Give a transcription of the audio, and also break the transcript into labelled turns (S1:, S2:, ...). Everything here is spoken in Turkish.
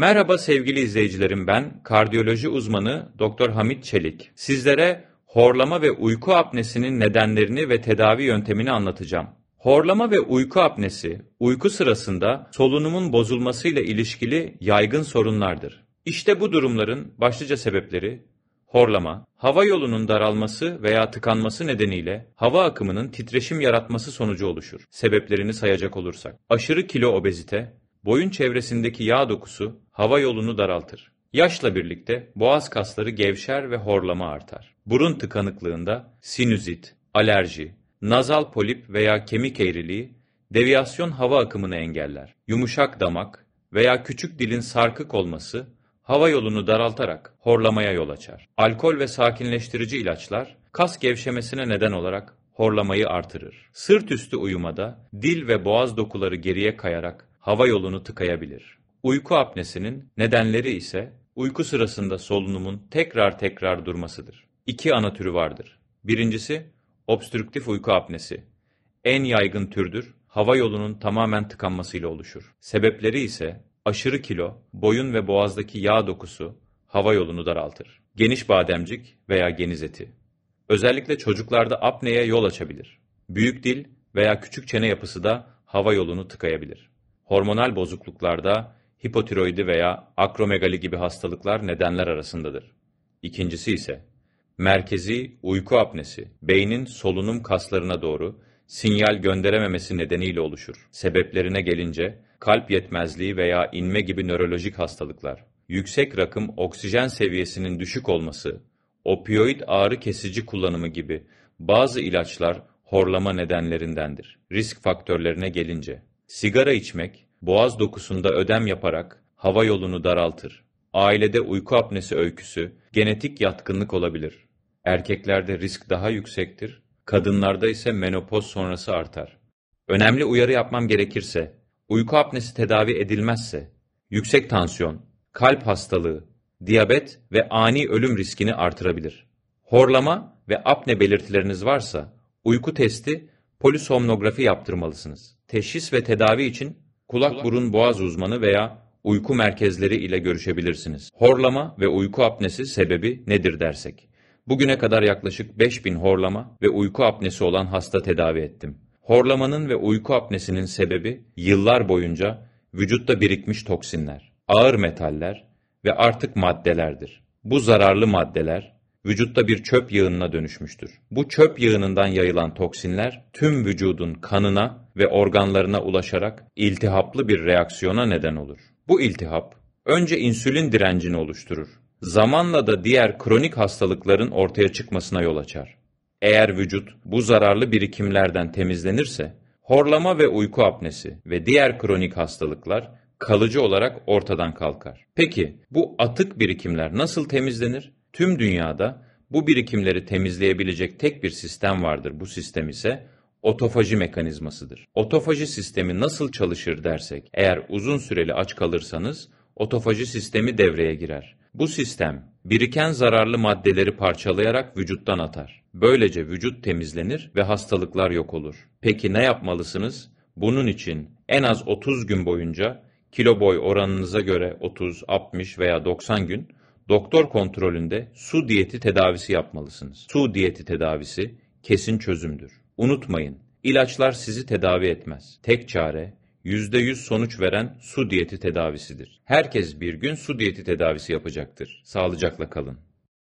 S1: Merhaba sevgili izleyicilerim, ben kardiyoloji uzmanı Doktor Hamit Çelik. Sizlere horlama ve uyku apnesinin nedenlerini ve tedavi yöntemini anlatacağım. Horlama ve uyku apnesi, uyku sırasında solunumun bozulmasıyla ilişkili yaygın sorunlardır. İşte bu durumların başlıca sebepleri: horlama, hava yolunun daralması veya tıkanması nedeniyle hava akımının titreşim yaratması sonucu oluşur. Sebeplerini sayacak olursak: aşırı kilo obezite, boyun çevresindeki yağ dokusu hava yolunu daraltır. Yaşla birlikte boğaz kasları gevşer ve horlama artar. Burun tıkanıklığında sinüzit, alerji, nazal polip veya kemik eğriliği, deviyasyon hava akımını engeller. Yumuşak damak veya küçük dilin sarkık olması hava yolunu daraltarak horlamaya yol açar. Alkol ve sakinleştirici ilaçlar kas gevşemesine neden olarak horlamayı artırır. Sırt üstü uyumada dil ve boğaz dokuları geriye kayarak hava yolunu tıkayabilir. Uyku apnesinin nedenleri ise uyku sırasında solunumun tekrar tekrar durmasıdır. İki ana türü vardır. Birincisi obstrüktif uyku apnesi. En yaygın türdür, hava yolunun tamamen tıkanmasıyla oluşur. Sebepleri ise aşırı kilo, boyun ve boğazdaki yağ dokusu hava yolunu daraltır. Geniş bademcik veya geniz eti. Özellikle çocuklarda apneye yol açabilir. Büyük dil veya küçük çene yapısı da hava yolunu tıkayabilir. Hormonal bozukluklarda hipotiroidi veya akromegali gibi hastalıklar nedenler arasındadır. İkincisi ise merkezi uyku apnesi, beynin solunum kaslarına doğru sinyal gönderememesi nedeniyle oluşur. Sebeplerine gelince kalp yetmezliği veya inme gibi nörolojik hastalıklar, yüksek rakım oksijen seviyesinin düşük olması, opioid ağrı kesici kullanımı gibi bazı ilaçlar horlama nedenlerindendir. Risk faktörlerine gelince sigara içmek, boğaz dokusunda ödem yaparak hava yolunu daraltır. Ailede uyku apnesi öyküsü genetik yatkınlık olabilir. Erkeklerde risk daha yüksektir, kadınlarda ise menopoz sonrası artar. Önemli uyarı yapmam gerekirse, uyku apnesi tedavi edilmezse, yüksek tansiyon, kalp hastalığı, diyabet ve ani ölüm riskini artırabilir. Horlama ve apne belirtileriniz varsa, uyku testi, polisomnografi yaptırmalısınız. Teşhis ve tedavi için kulak burun boğaz uzmanı veya uyku merkezleri ile görüşebilirsiniz. Horlama ve uyku apnesi sebebi nedir dersek? Bugüne kadar yaklaşık 5000 horlama ve uyku apnesi olan hasta tedavi ettim. Horlamanın ve uyku apnesinin sebebi yıllar boyunca vücutta birikmiş toksinler, ağır metaller ve artık maddelerdir. Bu zararlı maddeler vücutta bir çöp yığınına dönüşmüştür. Bu çöp yığınından yayılan toksinler tüm vücudun kanına ve organlarına ulaşarak iltihaplı bir reaksiyona neden olur. Bu iltihap önce insülin direncini oluşturur. Zamanla da diğer kronik hastalıkların ortaya çıkmasına yol açar. Eğer vücut bu zararlı birikimlerden temizlenirse, horlama ve uyku apnesi ve diğer kronik hastalıklar kalıcı olarak ortadan kalkar. Peki bu atık birikimler nasıl temizlenir? Tüm dünyada bu birikimleri temizleyebilecek tek bir sistem vardır. Bu sistem ise otofaji mekanizmasıdır. Otofaji sistemi nasıl çalışır dersek, eğer uzun süreli aç kalırsanız otofaji sistemi devreye girer. Bu sistem biriken zararlı maddeleri parçalayarak vücuttan atar. Böylece vücut temizlenir ve hastalıklar yok olur. Peki ne yapmalısınız? Bunun için en az 30 gün boyunca kilo boy oranınıza göre 30, 60 veya 90 gün doktor kontrolünde su diyeti tedavisi yapmalısınız. Su diyeti tedavisi kesin çözümdür. Unutmayın, ilaçlar sizi tedavi etmez. Tek çare %100 sonuç veren su diyeti tedavisidir. Herkes bir gün su diyeti tedavisi yapacaktır. Sağlıcakla kalın.